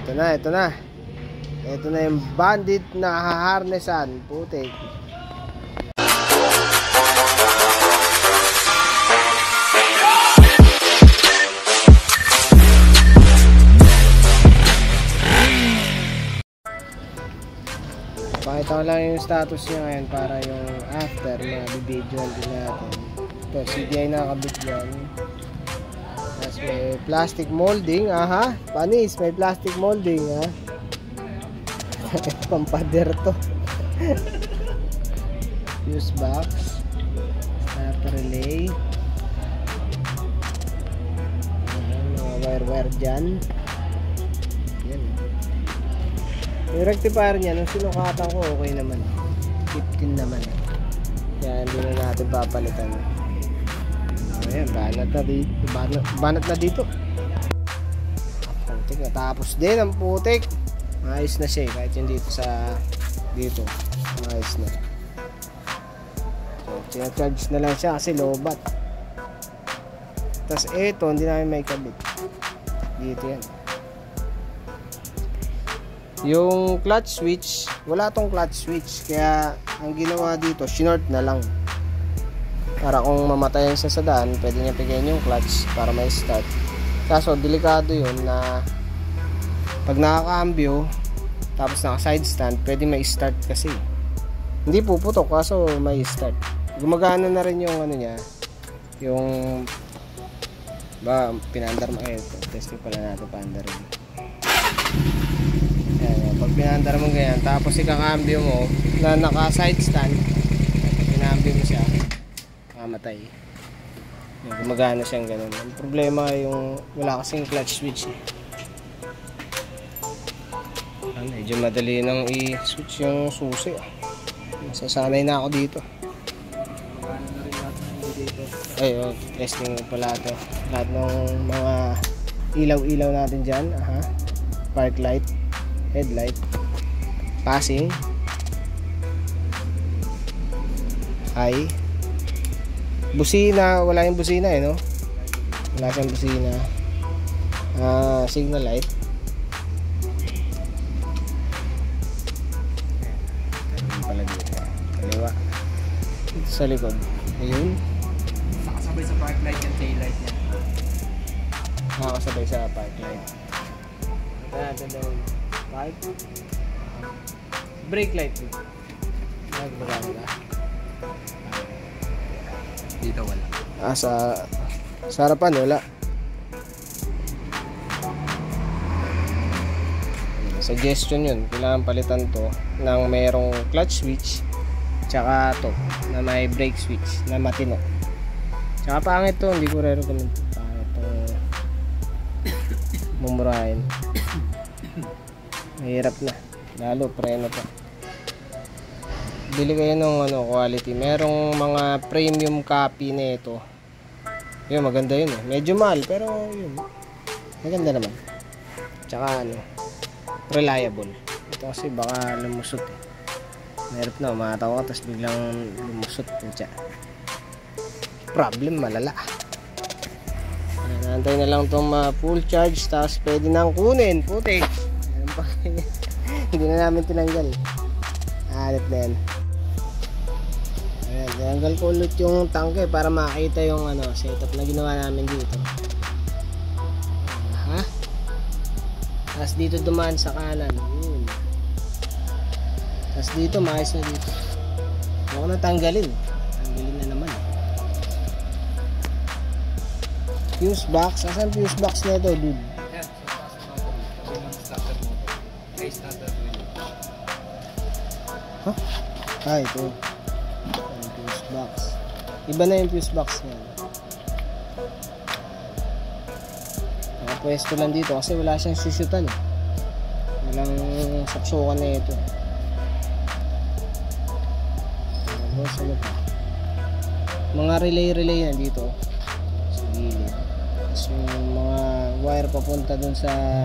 Ito na. Ito na yung bandit na haharnesan. Putik. Pakita ko lang yung status niya ngayon para yung after na bibidyoan din natin. Ito, CDI nakakabit dyan. Tapos may plastic molding. Aha, panis, may plastic molding ha. Pampader to. Fuse box, starter relay, mga wire dyan. Yan. Yung rectifier nya nung sinukatan ko okay naman, 15 naman, kaya hindi na natin papalitan. Ayan, banat na dito. Putik, natapos din ang putik. Ayos na siya kahit yung dito dito ayos na. So, tina-charge na lang siya kasi lobat. Tapos ito hindi namin may kabit dito yan. Yung clutch switch, wala tong clutch switch, kaya ang ginawa dito sinort na lang para kung mamatayan siya sa daan pwede niya pigayin yung clutch para may start. Kaso delikado yun na pag nakaka-ambyo tapos naka side stand, pwede may start kasi. Hindi puputok kaso may start. Gumagana na rin yung ano niya, yung pinandar mo. Testing pala natin paandar rin. Ayan, pag pinandar mo ganyan tapos ikakambyo mo na naka side stand, pinambyo mo siya, mamatay. Gumagana siyang ganun. Ang problema yung wala kasing clutch switch eh. Medyo madali nang i-switch yung susi. Masasanay na ako dito. Ay, testing pala ito. Lahat ng mga ilaw-ilaw natin dyan. Aha. Park light, headlight, passing, high, busina. Wala yung busina eh, no? Wala siyang busina. Signal light. Kaliwa sa likod. Ayun, nakasabay sa park light yung tail light niya. nakasabay sa park light. Ito daw park, brake light nagbaga. Dito wala. Sa harapan wala. Suggestion yun, kailangan palitan to ng mayroong clutch switch tsaka to na may brake switch na matino. Tsaka pangit to, hindi ko re-recommend. Pangit to mumurahin. Mahirap na, lalo preno to. Bili kayo ng quality. Merong mga premium copy na ito. Yun, maganda yun eh. Medyo mahal pero yun, maganda naman. Tsaka reliable. Ito kasi baka lumusot eh. Mahirap na, umataw ka tapos biglang lumusot. Problem, malala. Nantay na lang itong full charge tapos pwede nang kunin. Putik. Hindi na namin tinanggal. Alit na yan. Ayan, tinanggal ko ulit yung tangke para makita yung setup na ginawa namin dito. Tapos dito dumaan sa kanan. Yun. Tapos dito, maayos na dito. Huwag ko na tanggalin. Tanggalin na naman. Fuse box. Asan fuse box na ito, dude? Yan, sa starter motor. May starter wheel. Huh? Ito. Yung fuse box. Iba na yung fuse box niya. Pwesto lang dito kasi wala siyang susutan eh. Walang saksukan na ito. Ano pa? Mga relay na dito sa gilid. So mga wire papunta dun sa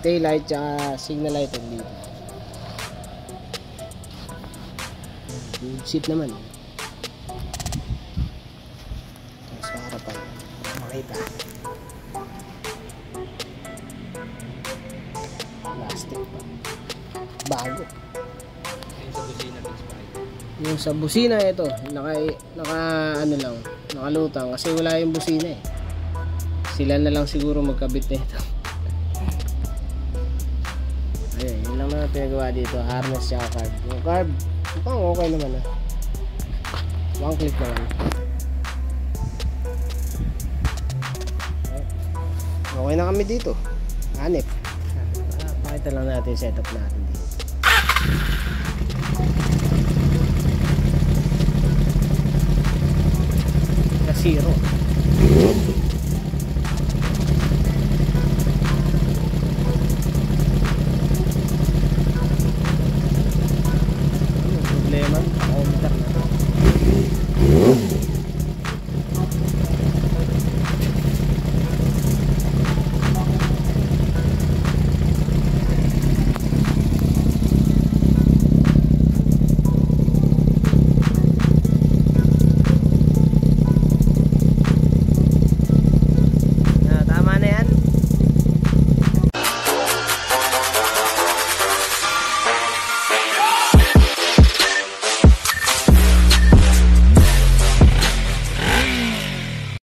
tail light at signal light dito. Good seat naman. Sa harapan makita. plastic pa. Bago. Yung sa busina expired. Yung sa busina ito, naka ano lang, nakalutang kasi wala yung busina eh. Sila na lang siguro magkabit nito. Ayun, yun lang na pinagawa dito, harness tsaka carb. Yung carb, mukhang okay naman ah. One click naman. Okay na kami dito. Hanip. Pakita lang natin yung setup natin dito. Zero.